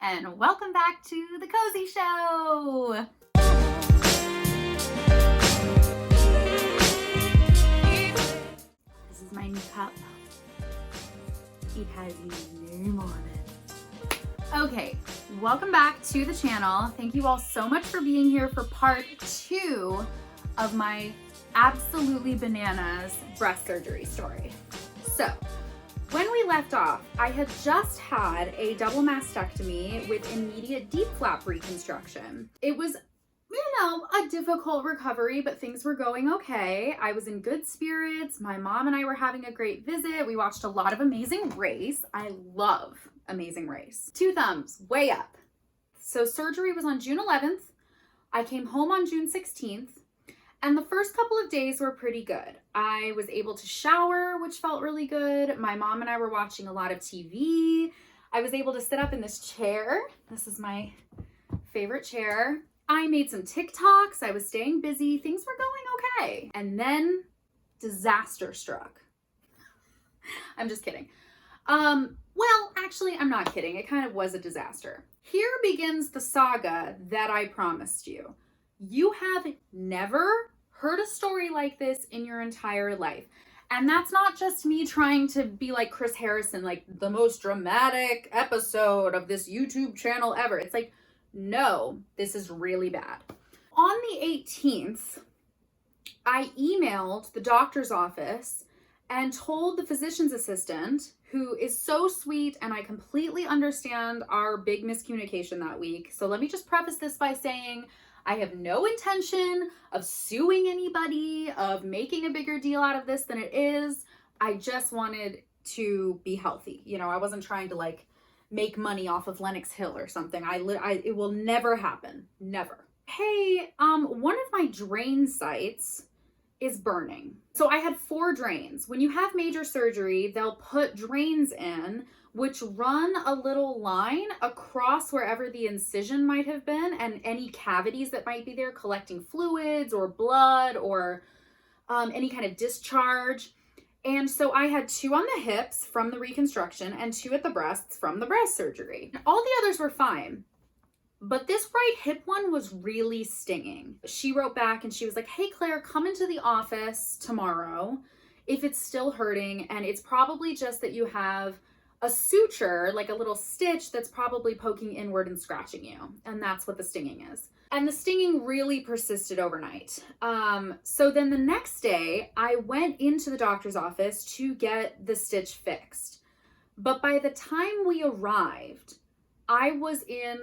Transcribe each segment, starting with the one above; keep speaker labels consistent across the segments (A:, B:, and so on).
A: and welcome back to the Cozy Show. This is my new cup. It has your name on it. Okay, welcome back to the channel. Thank you all so much for being here for part 2 of my absolutely bananas breast surgery story. So, when we left off, I had just had a double mastectomy with immediate deep flap reconstruction. It was, a difficult recovery, but things were going okay. I was in good spirits. My mom and I were having a great visit. We watched a lot of Amazing Race. I love Amazing Race. 2 thumbs, way up. So surgery was on June 11th. I came home on June 16th. And the first couple of days were pretty good. I was able to shower, which felt really good. My mom and I were watching a lot of TV. I was able to sit up in this chair. This is my favorite chair. I made some TikToks. I was staying busy. Things were going okay. And then disaster struck. I'm just kidding. Well, actually, I'm not kidding. It kind of was a disaster. Here begins the saga that I promised you. You have never heard a story like this in your entire life. And that's not just me trying to be like Chris Harrison, like the most dramatic episode of this YouTube channel ever. It's like, no, this is really bad. On the 18th, I emailed the doctor's office and told the physician's assistant, who is so sweet, and I completely understand our big miscommunication that week. So let me just preface this by saying, I have no intention of suing anybody, of making a bigger deal out of this than it is. I just wanted to be healthy. I wasn't trying to like make money off of Lenox Hill or something. It will never happen. Never. Hey, one of my drain sites is burning. So I had 4 drains. When you have major surgery, they'll put drains in which run a little line across wherever the incision might have been and any cavities that might be there collecting fluids or blood or any kind of discharge. And so I had 2 on the hips from the reconstruction and 2 at the breasts from the breast surgery. All the others were fine, but this right hip one was really stinging. She wrote back and she was like, hey, Claire, come into the office tomorrow if it's still hurting. And it's probably just that you have a suture, like a little stitch that's probably poking inward and scratching you. And that's what the stinging is. And the stinging really persisted overnight. So then the next day I went into the doctor's office to get the stitch fixed. But by the time we arrived, I was in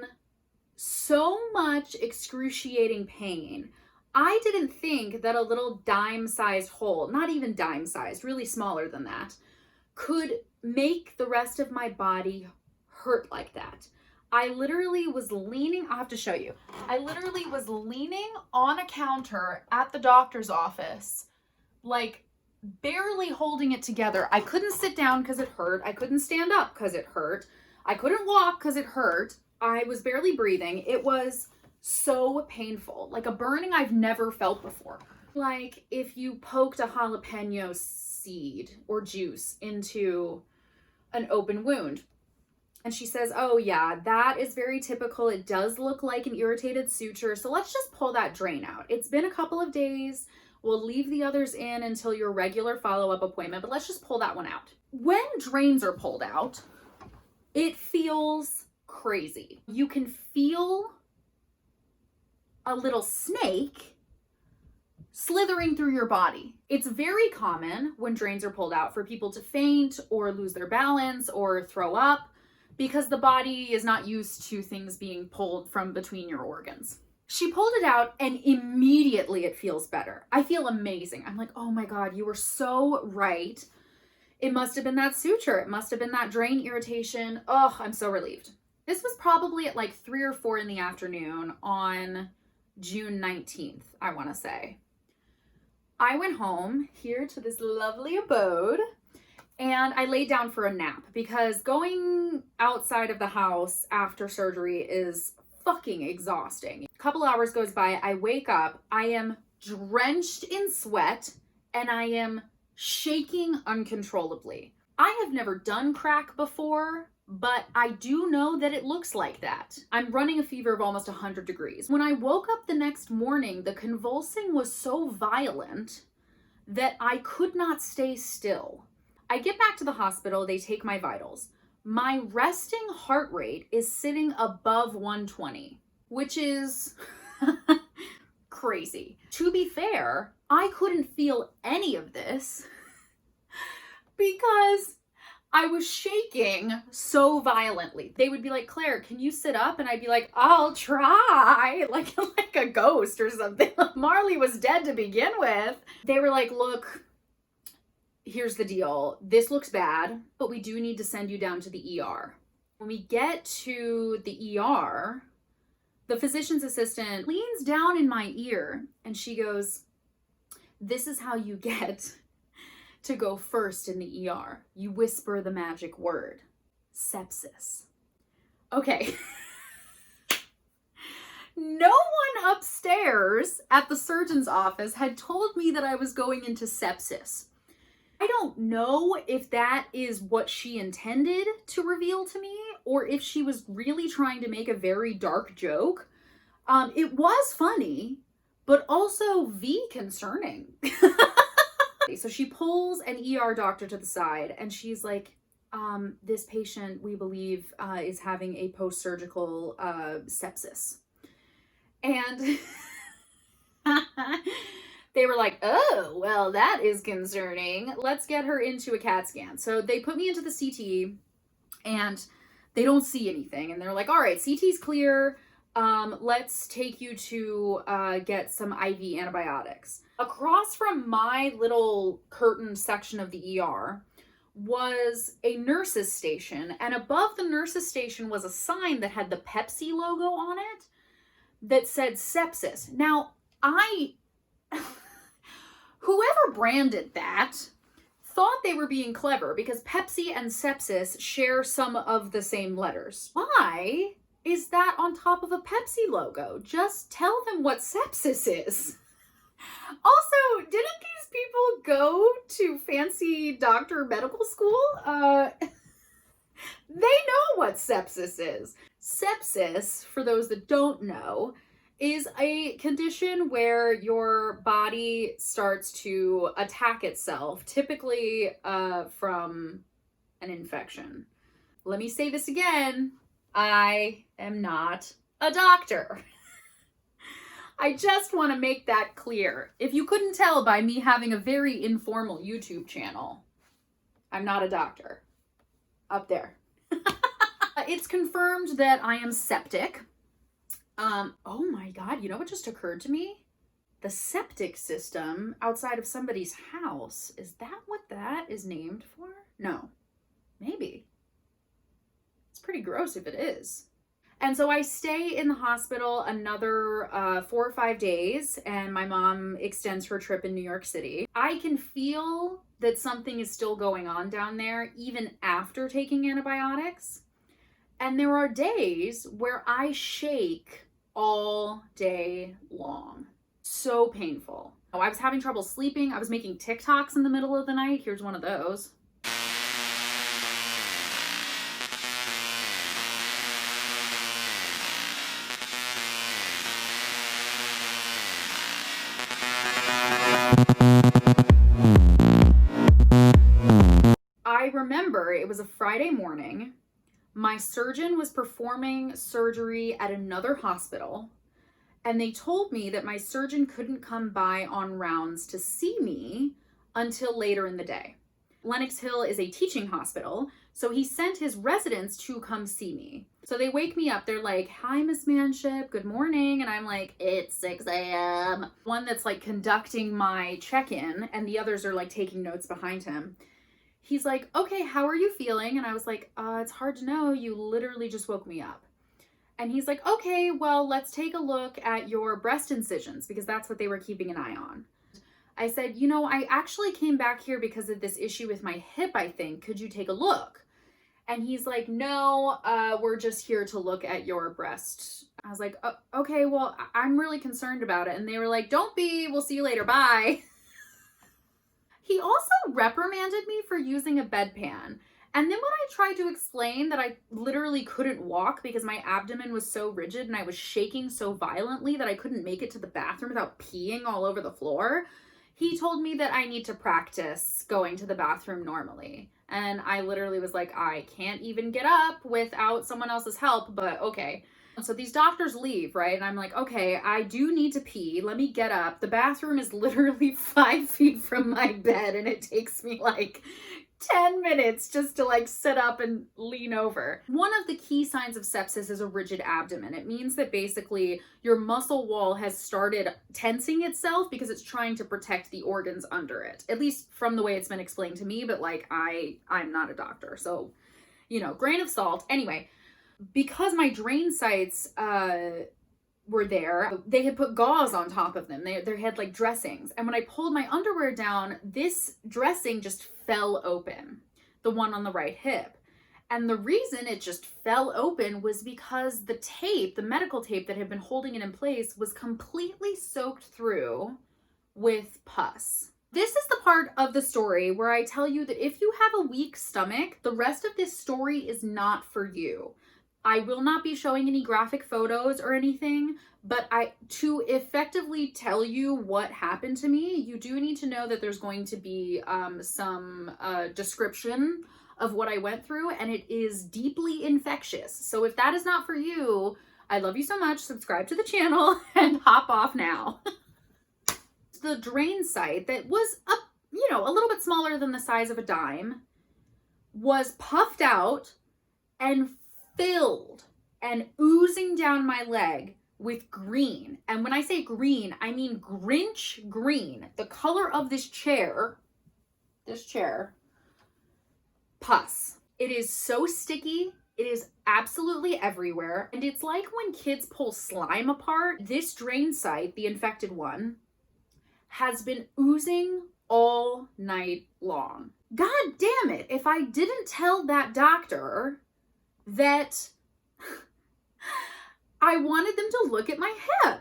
A: so much excruciating pain. I didn't think that a little dime-sized hole, not even dime-sized, really smaller than that, could make the rest of my body hurt like that. I literally was leaning, I'll have to show you. I literally was leaning on a counter at the doctor's office, like barely holding it together. I couldn't sit down because it hurt. I couldn't stand up because it hurt. I couldn't walk because it hurt. I was barely breathing. It was so painful, like a burning I've never felt before. Like if you poked a jalapeno seed or juice into an open wound. And she says, oh yeah, that is very typical. It does look like an irritated suture. So let's just pull that drain out. It's been a couple of days. We'll leave the others in until your regular follow-up appointment, but let's just pull that one out. When drains are pulled out, it feels crazy. You can feel a little snake slithering through your body. It's very common when drains are pulled out for people to faint or lose their balance or throw up because the body is not used to things being pulled from between your organs. She pulled it out and immediately it feels better. I feel amazing. I'm like, oh my God, you were so right. It must have been that suture. It must have been that drain irritation. Oh, I'm so relieved. This was probably at like 3 or 4 in the afternoon on June 19th, I want to say. I went home here to this lovely abode and I laid down for a nap because going outside of the house after surgery is fucking exhausting. A couple hours goes by, I wake up, I am drenched in sweat and I am shaking uncontrollably. I have never done crack before, but I do know that it looks like that. I'm running a fever of almost 100 degrees. When I woke up the next morning, the convulsing was so violent that I could not stay still. I get back to the hospital, they take my vitals. My resting heart rate is sitting above 120, which is crazy. To be fair, I couldn't feel any of this because I was shaking so violently. They would be like, Claire, can you sit up? And I'd be like, I'll try, like a ghost or something. Marley was dead to begin with. They were like, look, here's the deal. This looks bad, but we do need to send you down to the ER. When we get to the ER, the physician's assistant leans down in my ear and she goes, this is how you get to go first in the ER. You whisper the magic word, sepsis. Okay. No one upstairs at the surgeon's office had told me that I was going into sepsis. I don't know if that is what she intended to reveal to me or if she was really trying to make a very dark joke. It was funny, but also concerning. So she pulls an ER doctor to the side and she's like, this patient, we believe, is having a post-surgical sepsis. And they were like, oh, well, that is concerning. Let's get her into a CAT scan. So they put me into the CT and they don't see anything. And they're like, all right, CT's clear. Let's take you to get some IV antibiotics. Across from my little curtain section of the ER was a nurse's station. And above the nurse's station was a sign that had the Pepsi logo on it that said sepsis. Now, whoever branded that thought they were being clever because Pepsi and sepsis share some of the same letters. Why is that on top of a Pepsi logo? Just tell them what sepsis is. Also, didn't these people go to fancy doctor medical school? They know what sepsis is. Sepsis, for those that don't know, is a condition where your body starts to attack itself, typically from an infection. Let me say this again. I am not a doctor. I just want to make that clear. If you couldn't tell by me having a very informal YouTube channel, I'm not a doctor. Up there. It's confirmed that I am septic. Oh my God, you know what just occurred to me? The septic system outside of somebody's house. Is that what that is named for? No, maybe. It's pretty gross if it is. And so I stay in the hospital another 4 or 5 days, and my mom extends her trip in New York City. I can feel that something is still going on down there, even after taking antibiotics. And there are days where I shake all day long. So painful. Oh, I was having trouble sleeping. I was making TikToks in the middle of the night. Here's one of those. I remember it was a Friday morning. My surgeon was performing surgery at another hospital, and they told me that my surgeon couldn't come by on rounds to see me until later in the day. Lenox Hill is a teaching hospital, so he sent his residents to come see me. So they wake me up. They're like, hi, Miss Manship, good morning. And I'm like, it's 6 a.m. One that's like conducting my check-in, and the others are like taking notes behind him. He's like, okay, how are you feeling? And I was like, it's hard to know. You literally just woke me up. And he's like, okay, well, let's take a look at your breast incisions because that's what they were keeping an eye on. I said, you know, I actually came back here because of this issue with my hip, I think. Could you take a look? And he's like, no, we're just here to look at your breast. I was like, okay, well, I'm really concerned about it. And they were like, don't be, we'll see you later, bye. He also reprimanded me for using a bedpan. And then when I tried to explain that I literally couldn't walk because my abdomen was so rigid and I was shaking so violently that I couldn't make it to the bathroom without peeing all over the floor, he told me that I need to practice going to the bathroom normally. And I literally was like, I can't even get up without someone else's help, but okay. So these doctors leave, right? And I'm like, okay, I do need to pee. Let me get up. The bathroom is literally 5 feet from my bed and it takes me like 10 minutes just to like sit up and lean over. One of the key signs of sepsis is a rigid abdomen. It means that basically your muscle wall has started tensing itself because it's trying to protect the organs under it. At least from the way it's been explained to me, but like I'm not a doctor. So, you know, grain of salt. Anyway, because my drain sites were there, they had put gauze on top of them. They had like dressings. And when I pulled my underwear down, this dressing just fell open, the one on the right hip. And the reason it just fell open was because the tape, the medical tape that had been holding it in place, was completely soaked through with pus. This is the part of the story where I tell you that if you have a weak stomach, the rest of this story is not for you. I will not be showing any graphic photos or anything, but to effectively tell you what happened to me, you do need to know that there's going to be some description of what I went through, and it is deeply infectious. So if that is not for you, I love you so much. Subscribe to the channel and hop off now. The drain site that was a little bit smaller than the size of a dime was puffed out and filled and oozing down my leg with green. And when I say green, I mean Grinch green, the color of this chair, pus. It is so sticky. It is absolutely everywhere. And it's like when kids pull slime apart. This drain site, the infected one, has been oozing all night long. God damn it. If I didn't tell that doctor that I wanted them to look at my hip.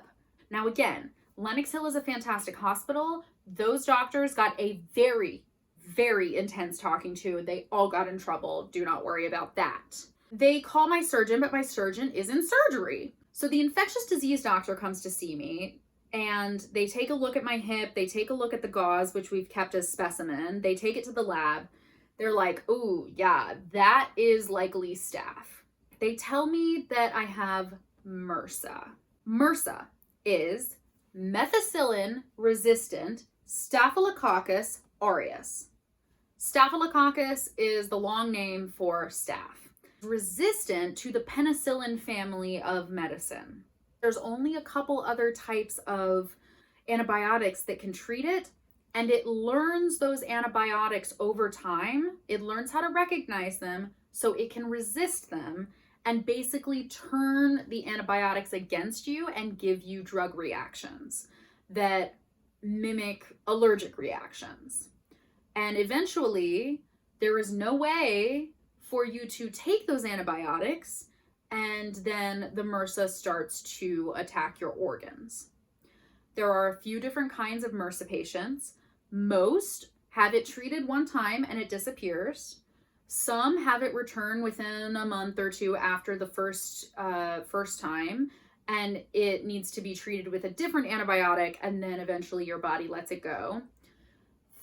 A: Now again, Lenox Hill is a fantastic hospital. Those doctors got a very, very intense talking to. They all got in trouble. Do not worry about that. They call my surgeon, but my surgeon is in surgery. So the infectious disease doctor comes to see me and they take a look at my hip. They take a look at the gauze, which we've kept as specimen. They take it to the lab. They're like, ooh, yeah, that is likely staph. They tell me that I have MRSA. MRSA is methicillin-resistant Staphylococcus aureus. Staphylococcus is the long name for staph. Resistant to the penicillin family of medicine. There's only a couple other types of antibiotics that can treat it, and it learns those antibiotics over time. It learns how to recognize them so it can resist them and basically turn the antibiotics against you and give you drug reactions that mimic allergic reactions. And eventually, there is no way for you to take those antibiotics and then the MRSA starts to attack your organs. There are a few different kinds of MRSA patients. Most have it treated one time and it disappears. Some have it return within a month or two after the first time, and it needs to be treated with a different antibiotic, and then eventually your body lets it go.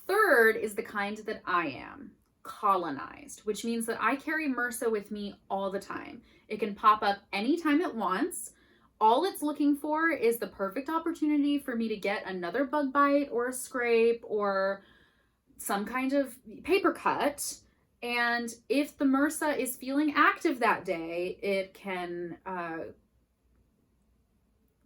A: Third is the kind that I am, colonized, which means that I carry MRSA with me all the time. It can pop up anytime it wants. All it's looking for is the perfect opportunity for me to get another bug bite or a scrape or some kind of paper cut. And if the MRSA is feeling active that day, it can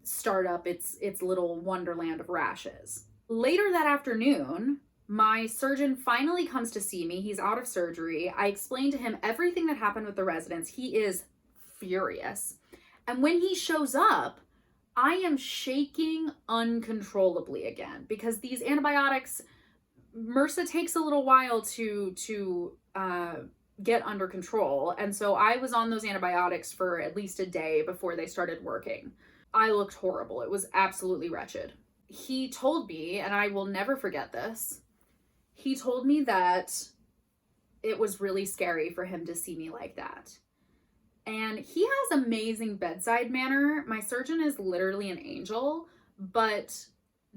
A: start up its little wonderland of rashes. Later that afternoon, my surgeon finally comes to see me. He's out of surgery. I explained to him everything that happened with the residents. He is furious. And when he shows up, I am shaking uncontrollably again because these antibiotics, MRSA takes a little while to get under control. And so I was on those antibiotics for at least a day before they started working. I looked horrible. It was absolutely wretched. He told me, and I will never forget this, he told me that it was really scary for him to see me like that. And he has amazing bedside manner. My surgeon is literally an angel, but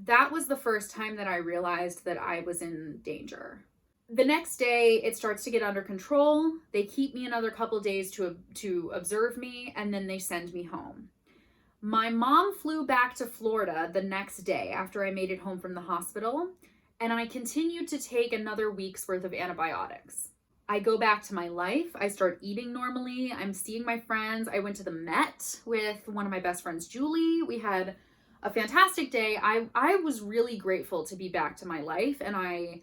A: that was the first time that I realized that I was in danger. The next day, it starts to get under control. They keep me another couple days to observe me, and then they send me home. My mom flew back to Florida the next day after I made it home from the hospital, and I continued to take another week's worth of antibiotics. I go back to my life. I start eating normally. I'm seeing my friends. I went to the Met with one of my best friends, Julie. We had a fantastic day. I was really grateful to be back to my life, and I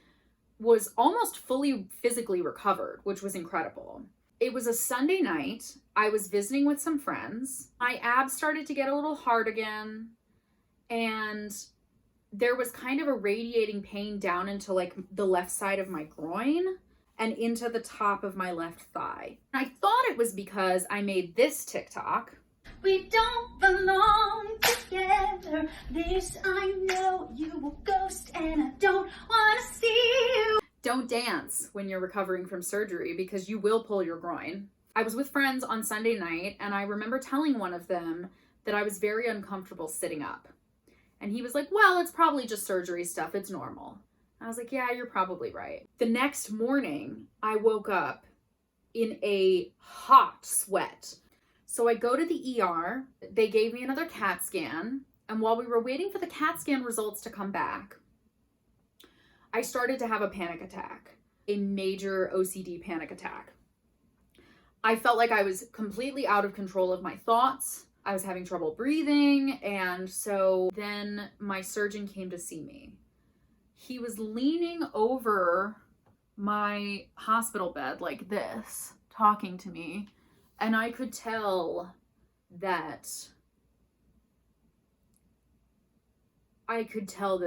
A: was almost fully physically recovered, which was incredible. It was a Sunday night. I was visiting with some friends. My abs started to get a little hard again, and there was kind of a radiating pain down into like the left side of my groin and into the top of my left thigh. I thought it was because I made this TikTok. We don't belong together. This I know, you will ghost and I don't want to see you. Don't dance when you're recovering from surgery because you will pull your groin. I was with friends on Sunday night, and I remember telling one of them that I was very uncomfortable sitting up. And he was like, well, it's probably just surgery stuff. It's normal. I was like, yeah, you're probably right. The next morning, I woke up in a hot sweat. So I go to the ER. They gave me another CAT scan. And while we were waiting for the CAT scan results to come back, I started to have a panic attack, a major OCD panic attack. I felt like I was completely out of control of my thoughts. I was having trouble breathing. And so then my surgeon came to see me. He was leaning over my hospital bed like this, talking to me. And I could tell that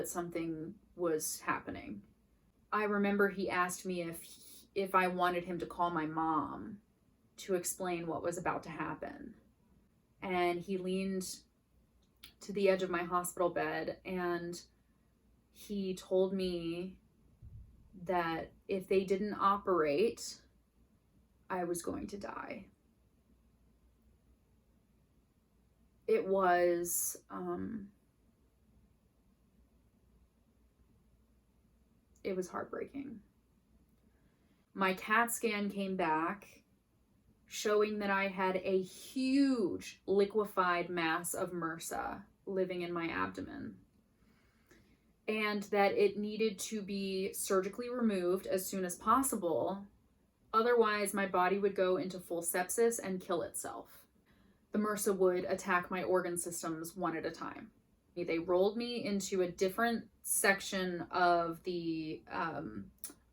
A: something was happening. I remember he asked me if I wanted him to call my mom to explain what was about to happen. And he leaned to the edge of my hospital bed and he told me that if they didn't operate, I was going to die. It was heartbreaking. My CAT scan came back showing that I had a huge liquefied mass of MRSA living in my abdomen, and that it needed to be surgically removed as soon as possible. Otherwise, my body would go into full sepsis and kill itself. The MRSA would attack my organ systems one at a time. They rolled me into a different section of the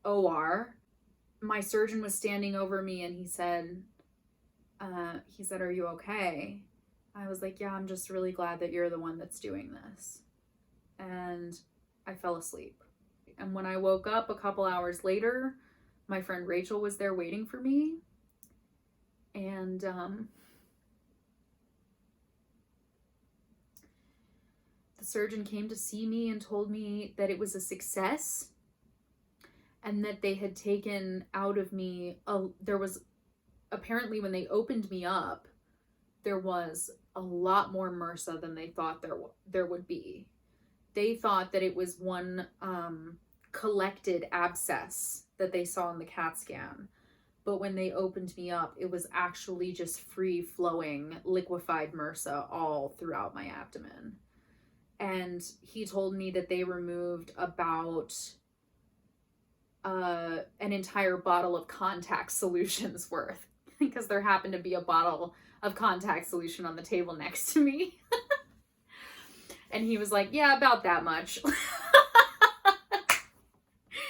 A: OR. My surgeon was standing over me and he said, are you okay? I was like, yeah, I'm just really glad that you're the one that's doing this. And I fell asleep. And when I woke up a couple hours later, my friend Rachel was there waiting for me. And the surgeon came to see me and told me that it was a success and that they had taken out of me, there was apparently when they opened me up, there was a lot more MRSA than they thought there would be. They thought that it was one collected abscess that they saw in the CAT scan. But when they opened me up, it was actually just free-flowing liquefied MRSA all throughout my abdomen. And he told me that they removed about an entire bottle of contact solutions worth, because there happened to be a bottle of contact solution on the table next to me. And he was like, yeah, about that much.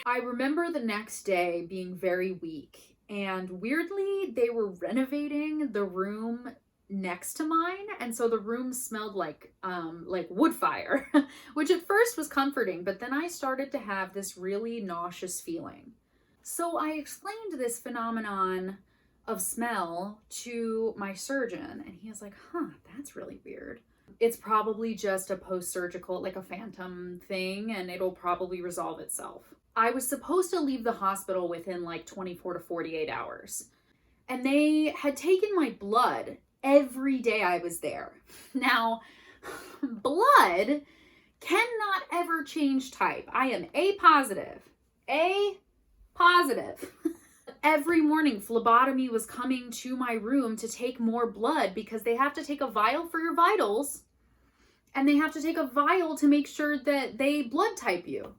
A: I remember the next day being very weak, and weirdly, they were renovating the room next to mine, and so the room smelled like wood fire, which at first was comforting, but then I started to have this really nauseous feeling. So I explained this phenomenon of smell to my surgeon, and he was like, that's really weird. It's probably just a post-surgical, like a phantom thing, and it'll probably resolve itself. I was supposed to leave the hospital within like 24 to 48 hours. And they had taken my blood every day I was there. Now, blood cannot ever change type. I am A positive. A positive. Every morning, phlebotomy was coming to my room to take more blood because they have to take a vial for your vitals and they have to take a vial to make sure that they blood type you.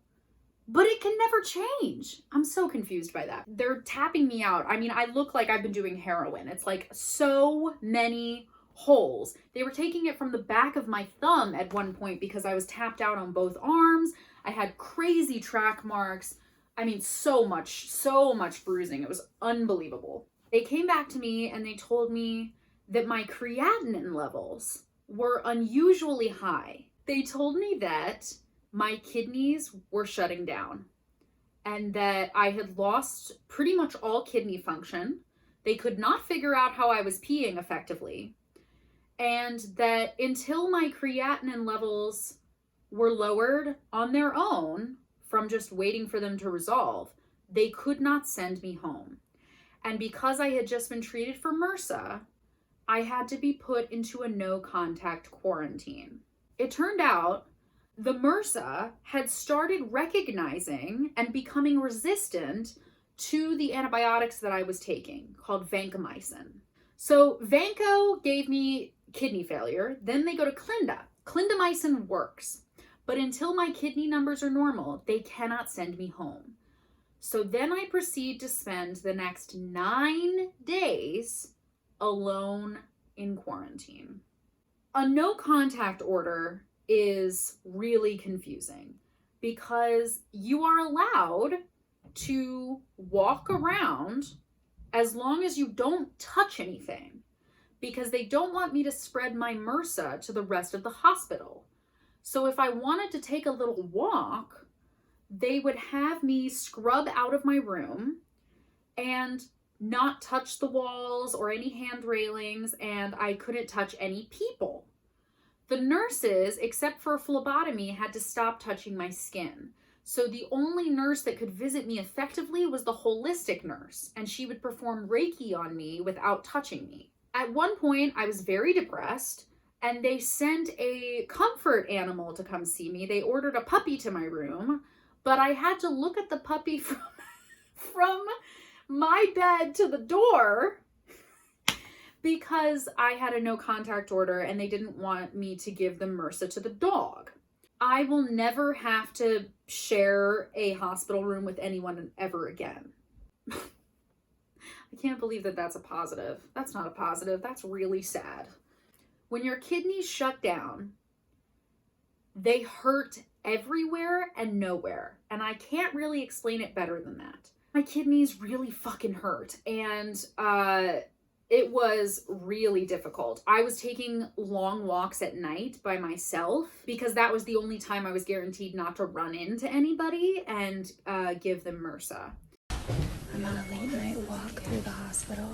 A: But it can never change. I'm so confused by that. They're tapping me out. I mean, I look like I've been doing heroin. It's like so many holes. They were taking it from the back of my thumb at one point because I was tapped out on both arms. I had crazy track marks. I mean, so much bruising. It was unbelievable. They came back to me and they told me that my creatinine levels were unusually high. They told me that my kidneys were shutting down and that I had lost pretty much all kidney function. They could not figure out how I was peeing effectively. And that until my creatinine levels were lowered on their own from just waiting for them to resolve, they could not send me home. And because I had just been treated for MRSA, I had to be put into a no-contact quarantine. It turned out the MRSA had started recognizing and becoming resistant to the antibiotics that I was taking, called vancomycin. So Vanco gave me kidney failure. Then they go to Clinda. Clindamycin works. But until my kidney numbers are normal, they cannot send me home. So then I proceed to spend the next 9 days alone in quarantine. A no contact order is really confusing because you are allowed to walk around as long as you don't touch anything, because they don't want me to spread my MRSA to the rest of the hospital. So if I wanted to take a little walk, they would have me scrub out of my room and not touch the walls or any hand railings, and I couldn't touch any people. The nurses, except for phlebotomy, had to stop touching my skin. So the only nurse that could visit me effectively was the holistic nurse, and she would perform Reiki on me without touching me. At one point, I was very depressed, and they sent a comfort animal to come see me. They ordered a puppy to my room, but I had to look at the puppy from my bed to the door because I had a no contact order and they didn't want me to give the MRSA to the dog. I will never have to share a hospital room with anyone ever again. I can't believe that that's a positive. That's not a positive. That's really sad. When your kidneys shut down, they hurt everywhere and nowhere. And I can't really explain it better than that. My kidneys really fucking hurt. And it was really difficult. I was taking long walks at night by myself because that was the only time I was guaranteed not to run into anybody and give them MRSA.
B: I'm on a late night walk through the hospital.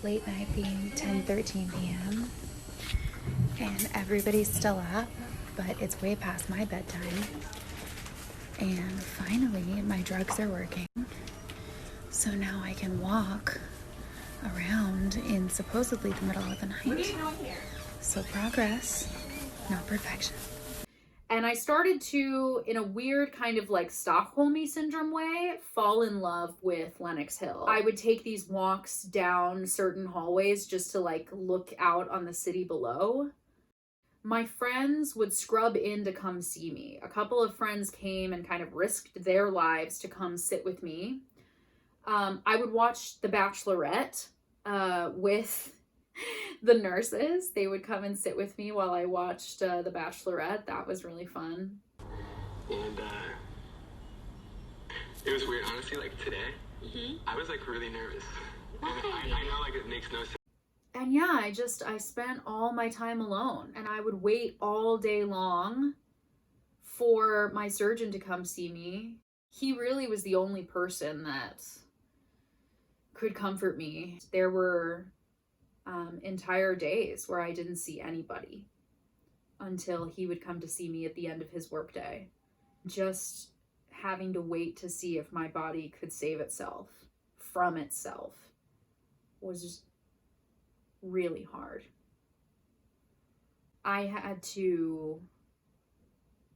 B: Late night being 10:13 p.m. and everybody's still up, but it's way past my bedtime. And finally, my drugs are working. So now I can walk around in supposedly the middle of the night. What are you doing here? So progress, not perfection.
A: And I started to, in a weird kind of like Stockholm-y syndrome way, fall in love with Lenox Hill. I would take these walks down certain hallways just to like look out on the city below. My friends would scrub in to come see me. A couple of friends came and kind of risked their lives to come sit with me. I would watch The Bachelorette with the nurses. They would come and sit with me while I watched The Bachelorette. That was really fun.
C: And it was weird, honestly, like today, I was like really nervous. And I know like it makes no sense.
A: And yeah, I spent all my time alone, and I would wait all day long for my surgeon to come see me. He really was the only person that could comfort me. There were entire days where I didn't see anybody until he would come to see me at the end of his workday. Just having to wait to see if my body could save itself from itself was really hard. I had to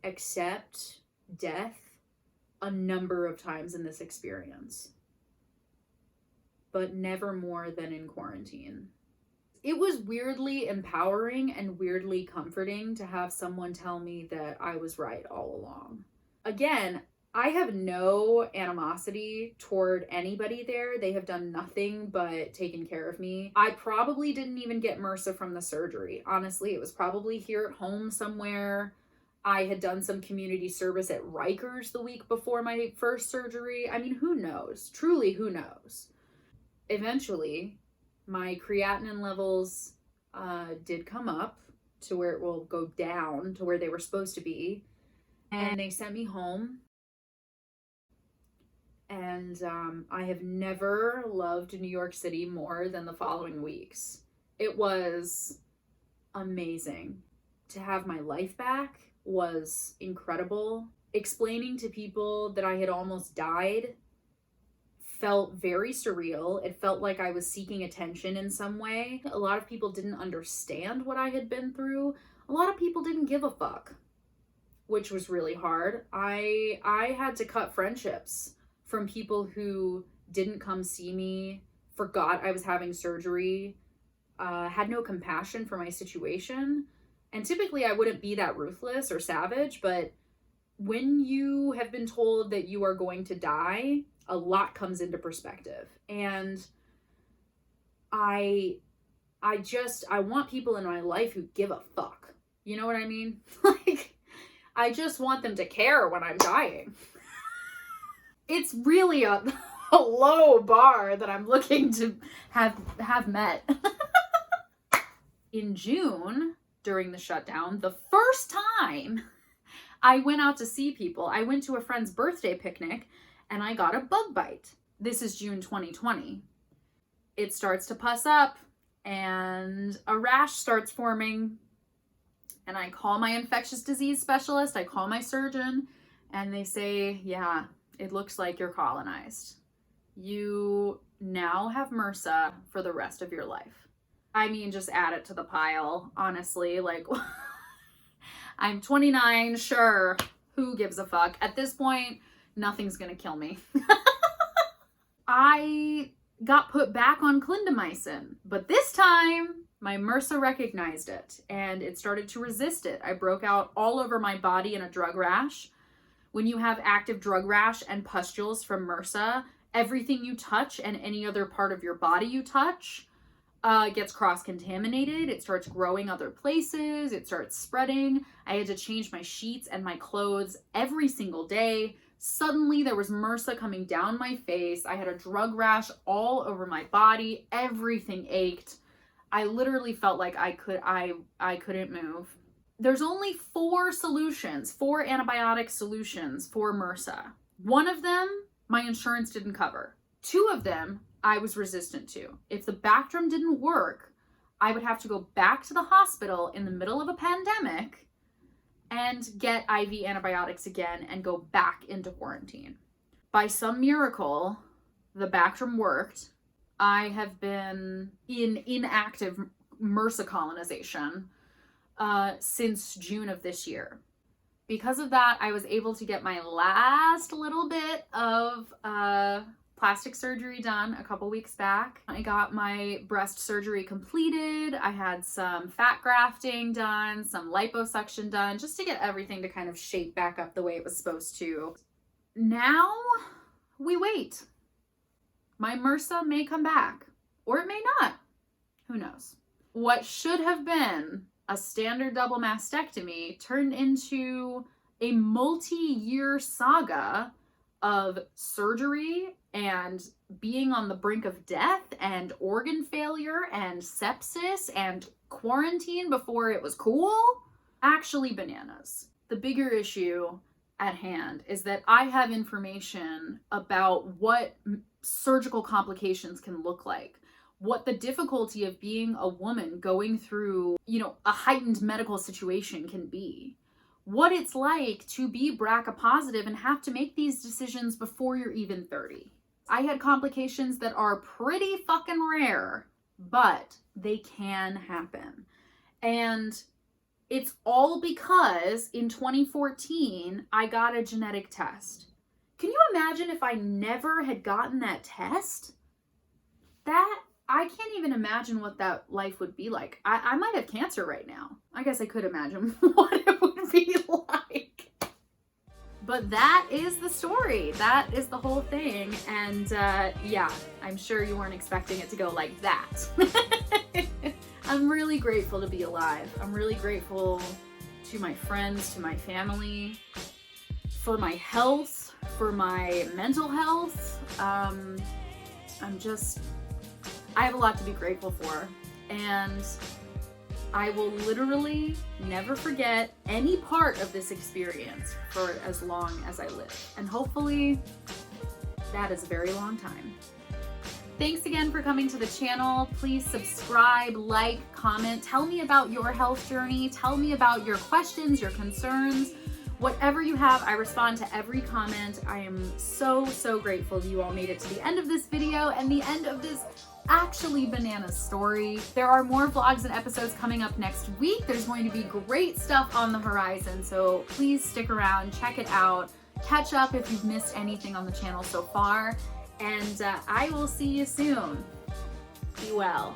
A: accept death a number of times in this experience, but never more than in quarantine. It was weirdly empowering and weirdly comforting to have someone tell me that I was right all along. Again, I have no animosity toward anybody there. They have done nothing but taken care of me. I probably didn't even get MRSA from the surgery. Honestly, it was probably here at home somewhere. I had done some community service at Rikers the week before my first surgery. I mean, who knows? Truly, who knows? Eventually, my creatinine levels did come up to where it will go down to where they were supposed to be. And they sent me home. And I have never loved New York City more than the following weeks. It was amazing. To have my life back was incredible. Explaining to people that I had almost died felt very surreal. It felt like I was seeking attention in some way. A lot of people didn't understand what I had been through. A lot of people didn't give a fuck, which was really hard. I had to cut friendships from people who didn't come see me, forgot I was having surgery, had no compassion for my situation. And typically I wouldn't be that ruthless or savage, but when you have been told that you are going to die, a lot comes into perspective. And I want people in my life who give a fuck. You know what I mean? Like, I just want them to care when I'm dying. It's really a low bar that I'm looking to have met. In June, during the shutdown, the first time I went out to see people, I went to a friend's birthday picnic and I got a bug bite. This is June 2020. It starts to pus up and a rash starts forming. And I call my infectious disease specialist, I call my surgeon, and they say, yeah, it looks like you're colonized. You now have MRSA for the rest of your life. I mean, just add it to the pile, honestly. Like, I'm 29, sure, who gives a fuck? At this point, nothing's gonna kill me. I got put back on clindamycin, but this time, my MRSA recognized it and it started to resist it. I broke out all over my body in a drug rash. When you have active drug rash and pustules from MRSA, everything you touch and any other part of your body you touch gets cross-contaminated. It starts growing other places. It starts spreading. I had to change my sheets and my clothes every single day. Suddenly there was MRSA coming down my face. I had a drug rash all over my body. Everything ached. I literally felt like I couldn't move. There's only 4 antibiotic solutions for MRSA. One of them, my insurance didn't cover. 2 of them, I was resistant to. If the Bactrim didn't work, I would have to go back to the hospital in the middle of a pandemic and get IV antibiotics again and go back into quarantine. By some miracle, the Bactrim worked. I have been in inactive MRSA colonization since June of this year. Because of that, I was able to get my last little bit of plastic surgery done a couple weeks back. I got my breast surgery completed. I had some fat grafting done, some liposuction done, just to get everything to kind of shape back up the way it was supposed to. Now we wait. My MRSA may come back, or it may not. Who knows? What should have been a standard double mastectomy turned into a multi-year saga of surgery and being on the brink of death and organ failure and sepsis and quarantine before it was cool. Actually bananas. The bigger issue at hand is that I have information about what surgical complications can look like, what the difficulty of being a woman going through, a heightened medical situation can be, what it's like to be BRCA positive and have to make these decisions before you're even 30. I had complications that are pretty fucking rare, but they can happen. And it's all because in 2014, I got a genetic test. Can you imagine if I never had gotten that test? I can't even imagine what that life would be like. I might have cancer right now. I guess I could imagine what it would be like. But that is the story. That is the whole thing. And yeah, I'm sure you weren't expecting it to go like that. I'm really grateful to be alive. I'm really grateful to my friends, to my family, for my health, for my mental health. I have a lot to be grateful for, and I will literally never forget any part of this experience for as long as I live. And hopefully that is a very long time. Thanks again for coming to the channel. Please subscribe, like, comment, tell me about your health journey, tell me about your questions, your concerns. Whatever you have, I respond to every comment. I am so, so grateful that you all made it to the end of this video and the end of this actually bananas story. There are more vlogs and episodes coming up next week. There's going to be great stuff on the horizon, so please stick around, check it out, catch up if you've missed anything on the channel so far, and I will see you soon. Be well.